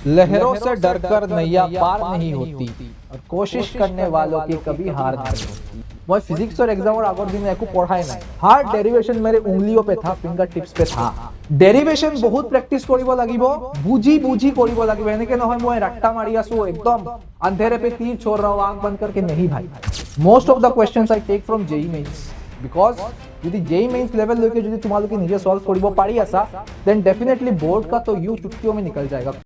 लहरों से डरकर नैया पार नहीं होती और कोशिश करने वालों की कभी हार नहीं होती। मैं फिजिक्स और एग्जाम और আগৰ দিন একো পঢ়াই নাই। হার্ড ডেরিভেশন मेरे उंगलियों पे था, फिंगर टिप्स पे था। ডেরিভেশন বহুত প্ৰেক্টিস কৰিব লাগিব, বুঝি বুঝি কৰিব লাগিব। এনেকে নহয় মই ৰাট্টা মাৰি আছো एकदम अंधेरे पे तीर छोड़ रहा हूं आंख बंद करके, नहीं भाई। Most of the questions I take from JEE Mains because যদি जेई मेंस लेवल লৈকে যদি তোমালোকে নিজে সলভ কৰিব পাৰি আছা देन डेफिनेटली बोर्ड का तो यू चुटकियों में निकल जाएगा।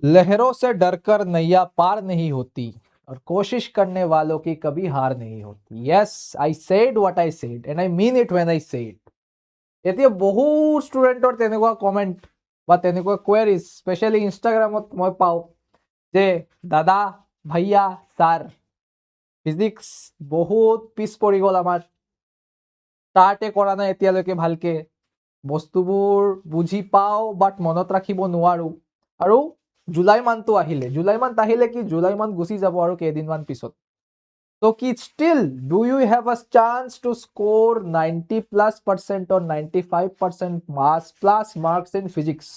लहरों से डरकर नैया पार नहीं होती और कोशिश करने वालों की कभी हार नहीं होती। Yes, I said what I said and I mean it when I say it. এতিয়া বহুত ষ্টুডেণ্টৰ তেনেকুৱা কমেণ্ট বা তেনেকুৱা কোৱেৰিজ স্পেচিয়েলি ইনষ্টাগ্ৰামত মই পাওঁ যে দাদা ভাইয়া ছাৰ ফিজিক্স বহুত পিছ পৰি গ'ল, আমাৰ ষ্টাৰ্টে কৰা নাই এতিয়ালৈকে ভালকে, বস্তুবোৰ বুজি পাওঁ বাট মনত ৰাখিব নোৱাৰো। আৰু জুলাই মান্থটো আহিলে, জুলাই মান্থ আহিলে কি জুলাই মান্থ গুচি যাব আৰু কেইদিনমান পিছত। So ki still do you have a chance to score 90+% or 95% plus marks in physics?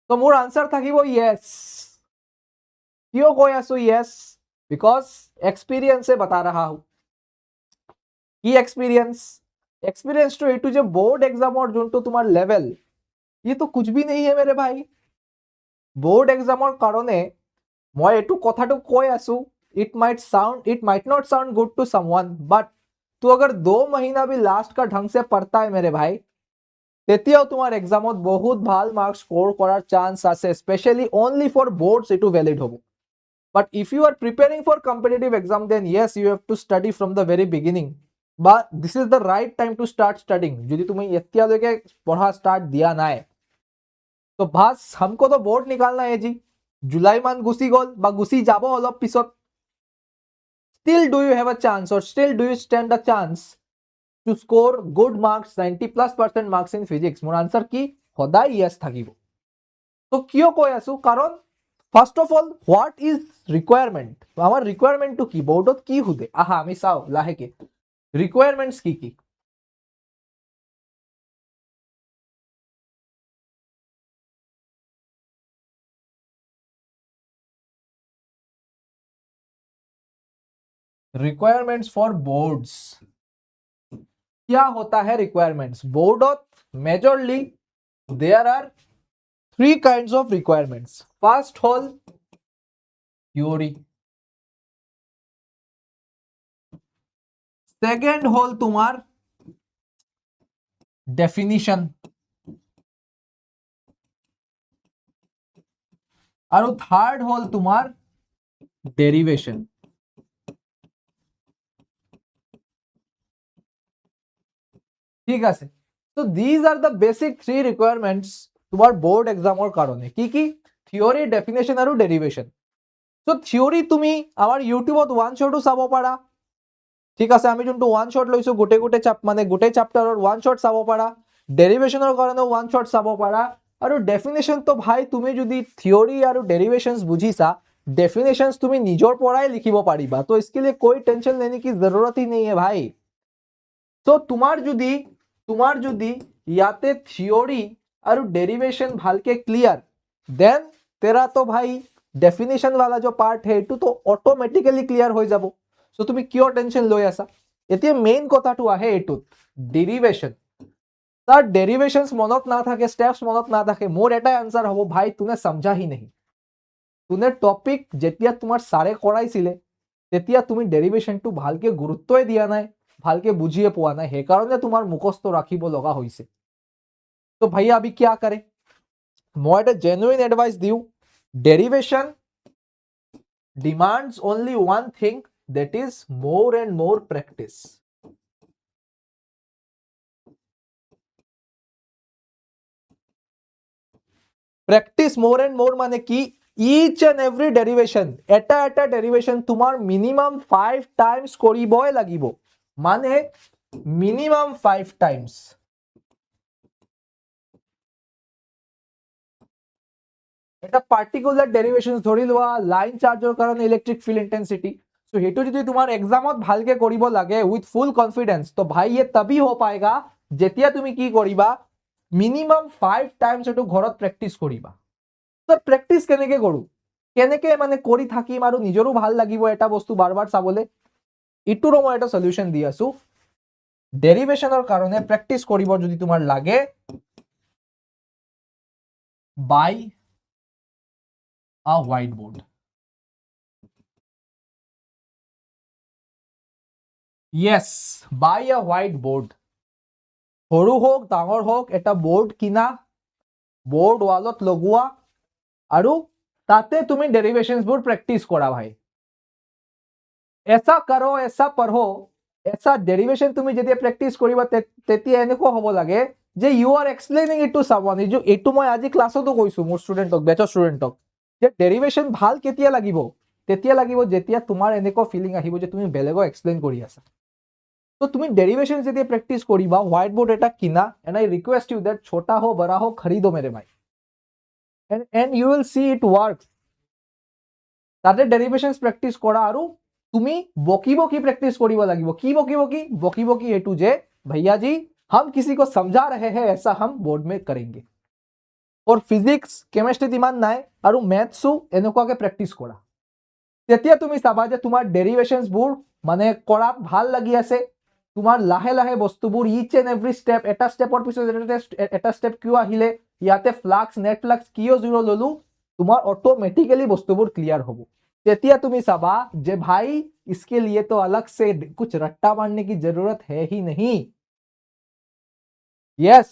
So more answer thakibo yes. Kyo koi asu yes? Because experience se bata raha hu. Ki experience to etu je board exam or junto tumar level, ye to kuch bhi nahi hai mere bhai. Board exam or karone moi etu kotha to koi asu, it might not sound good to someone, but तू अगर 2 महीना भी last का ढंग से पढ़ता है मेरे भाई, তেতিয়াও তোমার এক্সামত বহুত ভাল মার্কস স্কোর করার চান্স আছে, স্পেশালি অনলি ফর বোর্ডস এটু ভ্যালিড হবো। But if you are preparing for competitive exam then yes you have to study from the very beginning, বা this is the right time to start studying. যদি তুমি এতিয়ালৈকে পঢ়া start দিয়া নাই তো বাস हमको तो बोर्ड निकालना है जी। जुलाई मंथ गुसी गल बा गुसी जाबो अलप पिছত, still do you have a chance or still do you stand a chance to score good marks, 90+% marks in physics? मोर आंसर की সদায় yes থাকিব। তো কিয় কৈ আছো কাৰণ first of all what is requirement, আমার রিকোয়ারমেন্ট টু কি, বোর্ডত কি হুদে আহা আমি চাও লাহেকে রিকোয়ারমেন্টস কি কি। रिक्वायरमेंट्स फॉर बोर्ड्स क्या होता है? रिक्वायरमेंट्स बोर्डत majorly there are 3 kinds of requirements. First hol theory, second hol तुम्हार definition और थर्ड हॉल तुम्हार डेरिवेशन। ठीक है, तो these are the basic 3 requirements तुम्हार बोर्ड एग्जामर कारणे। की की थियोरी, डेफिनेशन और डेरिवेशन। तो थियोरी তুমি আমার ইউটিউবত ওয়ান শটও চাব পাৰা, ঠিক আছে, আমি যোনটো ওয়ান শট লৈছো গোটে গোটে মানে গোটে চ্যাপ্টাৰৰ ওয়ান শট চাব পাৰা, ডেৰিভেশনৰ কাৰণে ওয়ান শট চাব পাৰা, আৰু ডেফিনেশন তো ভাই তুমি যদি থিওৰি আৰু ডেৰিভেশনস বুঝিছা, डेफिनेशंस তুমি নিজৰ পৰাই লিখিব পাৰিবা। তো इसके लिए कोई टेंशन लेने की जरूरत ही नहीं है भाई। तो তোমার যদি ইয়াতে থিওরি और डेरिवेशन ভালকে ক্লিয়ার, देन तेरा तो भाई डेफिनेशन वाला जो पार्ट है এটু তো অটোমেটিক্যালি ক্লিয়ার হৈ যাব। সো তুমি কিয় টেনশন লৈ আছা? এতিয়া মেইন কথাটো আহে এটুত ডেরিভেশন। তার डेरिवेशंस মনত না থাকে, স্টেপস মনত না থাকে, মোর এটাই আনসার হবো ভাই তুনে समझा ही नहीं। তুনে টপিক যেতিয়া তোমার সারে কৰাইছিলে তেতিয়া তুমি ডেৰিভেশনটো ভালকে গুৰুত্বই দিয়া নাই, ভালকে বুঝিয়ে পোৱা নাই, সেই কাৰণে তোমাৰ মুখস্থ ৰাখিব লগা হৈছে। তো भैया अभी क्या करे? মই এটা জেনুইন এডভাইস দিও, derivation demands only one thing, that is more and more practice. Practice more and more মানে কি ইচ এন্ড এভরি ডেরিভেশন, এটা ডেরিভেশন তোমার মিনিমাম 5 টাইমস কৰিবই লাগিব, মানে মিনিমাম 5 টাইমস। এটা পাৰ্টিকুলাৰ ডেৰিভেশন ধৰি লোৱা লাইন চাৰ্জৰ কাৰণে ইলেক্ট্ৰিক ফিল্ড ইন্টেন্সিটি, সো হেতু যদি তোমাৰ এক্সামত ভালকে কৰিব লাগে উইথ ফুল কনফিডেন্স, তো ভাই ये तभी हो पाएगा যেতিয়া তুমি কি কৰিবা মিনিমাম 5 টাইমস এটো ঘৰত প্ৰ্যাকটিস কৰিবা। তো প্ৰেক্টিচ কেনেকে কৰো, কেনেকে মানে কৰি থাকিম আৰু নিজৰো ভাল লাগিব এটা বস্তু বাৰ বাৰ চাবলৈ, ইটোৰো মই এটা সলিউশন দি আছো। ডেৰিভেশ্যনৰ কাৰণে প্ৰেক্টিচ কৰিব যদি তোমাৰ লাগে, বাই আ white board. Yes, buy a white board. সৰু হোক ডাঙৰ হোক এটা বোৰ্ড কিনা, বোৰ্ড ৱালত লগোৱা আৰু তাতে তুমি ডেৰিভেশনবোৰ প্ৰেক্টিস কৰা ভাই। ऐसा करो ऐसा पढ़ो, ऐसा ডেৰিভেশন তুমি যেতিয়া প্ৰেক্টিস কৰিবা তেতিয়া এনেকুৱা হ'ব লাগে যে you are explaining it to someone। এইটো মই আজি ক্লাছতো কৈছো মোৰ ষ্টুডেণ্টক, বেচৰ ষ্টুডেণ্টক, যে ডেৰিভেশন ভাল কেতিয়া লাগিব, তেতিয়া লাগিব যেতিয়া তোমাৰ এনেকুৱা ফিলিং আহিব যে তুমি বেলেগক এক্সপ্লেইন কৰি আছা। तो तुम्हें डेरिवेशन যেতিয়া প্ৰেক্টিস কৰিবা, হোৱাইট বোৰ্ড এটা কিনা, and I request you that छोटा हो बड़ा हो खरीदो मेरे भाई, and you will see it works. তাতে ডেৰিভেশনস প্ৰেক্টিস কৰা আৰু তুমি বকি বকি প্ৰেক্টিস কৰিব লাগিব। কি বকি বকি এটু যে भैया जी हम किसी को समझा रहे हैं ऐसा हम बोर्ड में करेंगे। और फिजिक्स केमिस्ट्री ইমান নাই আৰু ম্যাথছো এনেকুৱাকে প্ৰেক্টিস কৰা, তেতিয়া তুমি চাবা যে তোমাৰ ডেৰিভেশনসবোৰ মানে কৰাত ভাল লাগি আছে, তোমাৰ লাহে লাহে বস্তুবোৰ ইচ এন্ড এভৰি স্টেপ, এটা স্টেপৰ পিছত এটা স্টেপ কিয় আহিলে, ইয়াতে ফ্লাক্স নেট ফ্লাক্স কিয় জিৰ' ললো, তোমাৰ অটোমেটিক্যালি বস্তুবোৰ ক্লিয়াৰ হ'ব। তেতিয়া তুমি চাবা যে ভাই इसके लिए तो अलग से कुछ रट्टा मारने की जरूरत है ही नहीं। यस,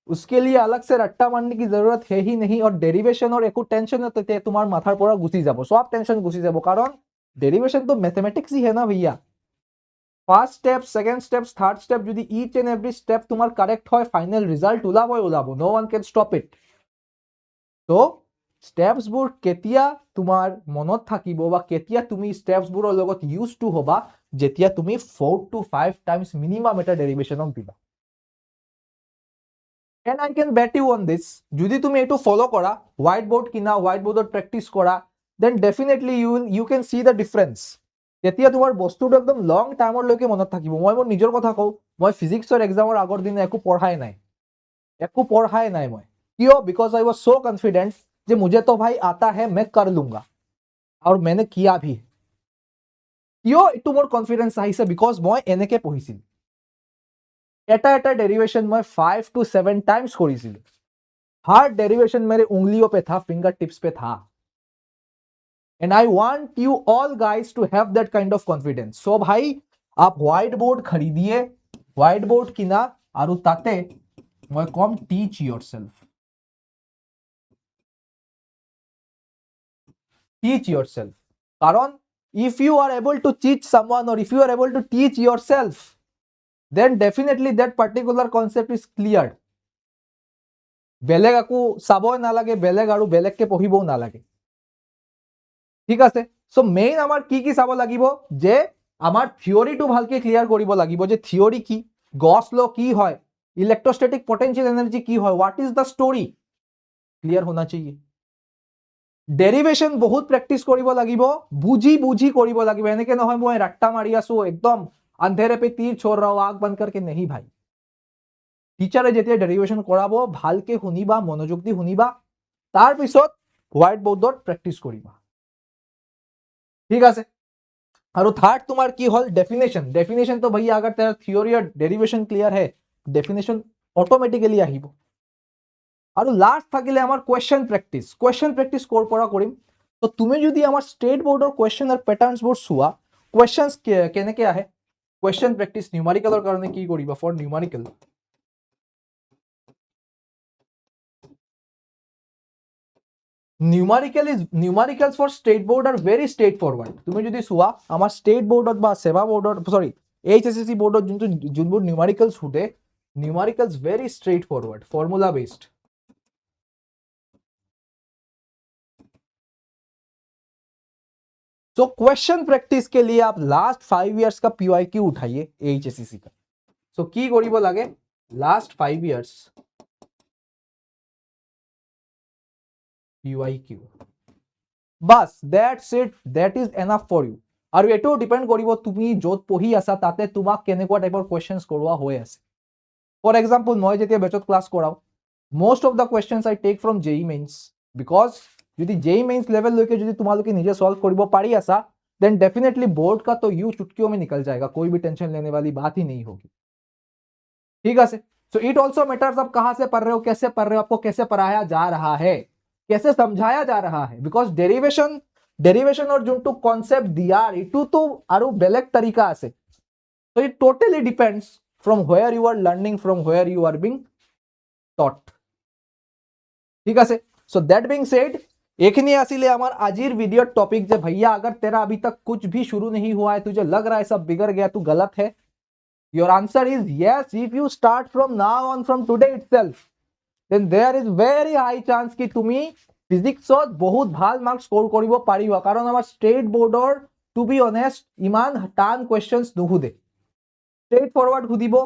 उसके लिए अलग से रट्टा मारने की जरूरत है ही नहीं। और डेरिवेशन और একো টেনশন নতে তোমার মাথার পৰা গুছি যাব, সব টেনশন গুছি যাব, কারণ ডেরিভেশন তো ম্যাথমেটিক্স ही है ना भैया। First step, second step, third step যদি ইচ এন্ড এভরি স্টেপ তোমার কারেক্ট হয়, ফাইনাল রিজাল্ট ওলাবই ওলাব, নো ওয়ান ক্যান স্টপ ইট। তো স্টেপসবোৰ কেতিয়া তোমাৰ মনত থাকিব বা কেতিয়া তুমি স্টেপসবোৰৰ লগত ইউজ টু হবা, যেতিয়া তুমি 4 to 5 টাইমছ মিনিমাম এটা ডেৰিভেশনক দিবা। And I can bet you on this, যদি তুমি এইটো ফলো কৰা, হোৱাইট বোৰ্ড কিনা, হোৱাইট বোৰ্ডত প্ৰেক্টিস কৰা, then definitely you can see the difference। তেতিয়া তোমাৰ বস্তুটো একদম লং টাইমলৈকে মনত থাকিব। মই মোৰ নিজৰ কথা কওঁ, মই ফিজিক্সৰ এক্সামৰ আগৰ দিনে একো পঢ়াই নাই মই। কিয়? Because I was so confident যে मुझे तो भाई आता है, मैं कर लूंगा, और मैंने किया भी। কিয় এইটো মোৰ কনফিডেন্স আহিছে? বিকজ মই এনেকে পঢ়িছিলো, এটা এটা डेरिवेशन मैं 5 to 7 टाइम्स কৰিছিলো। हर डेरिवेशन मेरे उंगलियों पे था, फिंगर टिप्स पे था। And I want you all guys to have that kind of confidence। So भाई आप व्हाइट बोर्ड खरीदिए, व्हाइट बोर्ड किना, और ताते मैं कम टीच योरसेल्फ, कारण if you are able to teach someone or if you are able to teach yourself, then definitely that particular concept is cleared। বেলেগ আকো চাবই নালাগে, বেলেগ আৰু বেলেগকে পঢ়িবও নালাগে, ঠিক আছে। সো মেইন আমাৰ কি চাব লাগিব, যে আমাৰ থিওৰিটো ভালকে ক্লিয়াৰ কৰিব লাগিব, যে থিওৰি কি, গছ ল কি হয়, ইলেক্ট্रोस्टैटिक पोटेंशियल एनर्जी কি হয়, what is the story, clear होना चाहिए। ডেরিভেশন বহুত প্ৰেক্টিস কৰিব লাগিব, বুজি কৰিব লাগিব। এনেকে নহয় মই ৰাট্টা মাৰি আছো একদম अंधेरे पे तीर छोड़ रहा हूं आंख बंद करके, नहीं भाई। টিচাৰে যেতিয়া ডেৰিভেশন কৰাব ভালকে শুনিবা, মনোযোগ দি শুনিবা, তাৰ পিছত হোৱাইট বোৰ্ডত প্ৰেক্টিস কৰিবা, ঠিক আছে। और थर्ड तुम्हार की हल डेफिनेशन। डेफिनेशन तो भैया अगर तेरा थियोरी और डेरिवेशन क्लियर है, डेफिनेशन ऑटोमेटिकली आहिबो। और लास्ट থাকিলে আমার কোয়েশ্চন প্র্যাকটিস কোর পৰা কৰিম। তো তুমি যদি আমাৰ স্টেট বোৰ্ডৰ কোয়েশ্চন আৰ প্যাটাৰ্নস বোৰ চোৱা, কোয়েশ্চনস কেনেকে আহে, কোয়েশ্চন প্ৰ্যাকটিস নিউমেৰিকেলৰ কাৰণে কি কৰিবা, for numerical numericals for state board are very straightforward. তুমি যদি চোৱা আমাৰ স্টেট বোৰ্ডত বা সেবা বোৰ্ডত, সৰি এইচএসসি বোৰ্ডত যোনবোৰ নিউমেৰিকেলস ফুটে, numericals very straightforward, formula based. तो क्वेश्चन प्रैक्टिस के लिए आप लास्ट 5 इयर्स का पीवाईक्यू उठाइए एचएससीसी का। सो की करिब लागे, लास्ट 5 इयर्स पीवाईक्यू, बस that's it, that is enough for you. और एटो डिपेंड करिब तुमी जोत पঢ়ি আছা তাতে তোমাক কেনেকুৱা টাইপৰ কোৱেশ্চনস কৰোৱা হৈ আছে। फॉर एग्जांपल মই যেতিয়া বেচত ক্লাস কৰাও, most of the questions I take from JEE Mains, because যদি जेई मेंस लेवल लेके যদি তোমালোকে নিজে সলভ কৰিব পাৰি আছা देन डेफिनेटली बोर्ड का तो यू चुटकियों में निकल जाएगा, कोई भी टेंशन लेने वाली बात ही नहीं होगी। ठीक है, सो इट ऑल्सो मैटर्स आप कहां से पढ़ रहे हो, कैसे पढ़ रहे हो, आपको कैसे पढ़ाया जा रहा है, कैसे समझाया जा रहा है, बिकॉज डेरिवेशन और जोंटू कॉन्सेप्ट दिया इटू तो आरो बेलेग तरीका से, so it totally depends from where you are learning, from where you are being taught। ठीक है, so that being said एखनी आसिले आमार आजिर वीडियो टॉपिक जे भैया अगर तेरा अभी तक कुछ भी शुरू नहीं हुआ है, तुझे लग रहा है सब बिगड़ गया, तू गलत है, your answer is yes. If you start from now on, from today itself, then there is very high chance कि तुमी फिजिक्सत बहुत ভাল मार्क्स स्कोर करिब पारिबा, कारण आमार स्टेट बोर्डर टू बी ऑनेस्ट इमान टान क्वेश्चंस नुहुदे, स्ट्रेट फॉरवर्ड हुदिब,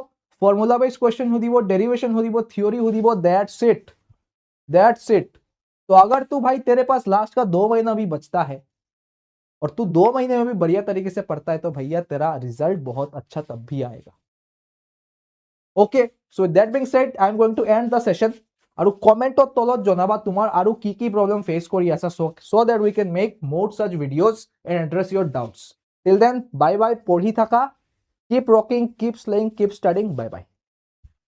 फॉर्मुला बेस्ड क्वेश्चन हुदिब, डेरिवेशन हुदिब, थ्योरी हुदिब, दैट्स इट। तो अगर तू भाई तेरे पास लास्ट का 2 महीना भी बचता है और तू 2 महीने में भी बढ़िया तरीके से पढ़ता है तो भैया तेरा रिजल्ट बहुत अच्छा तब भी आएगा। Okay, so that being said I am going to end the session. और कमेंटत तलत जनाबा तुमार आरो की प्रॉब्लम फेस करि आसा, so that we can make more such videos and address your doubts. Till then bye bye, पढ़ी थाका, keep rocking, keep slaying, keep studying, bye bye.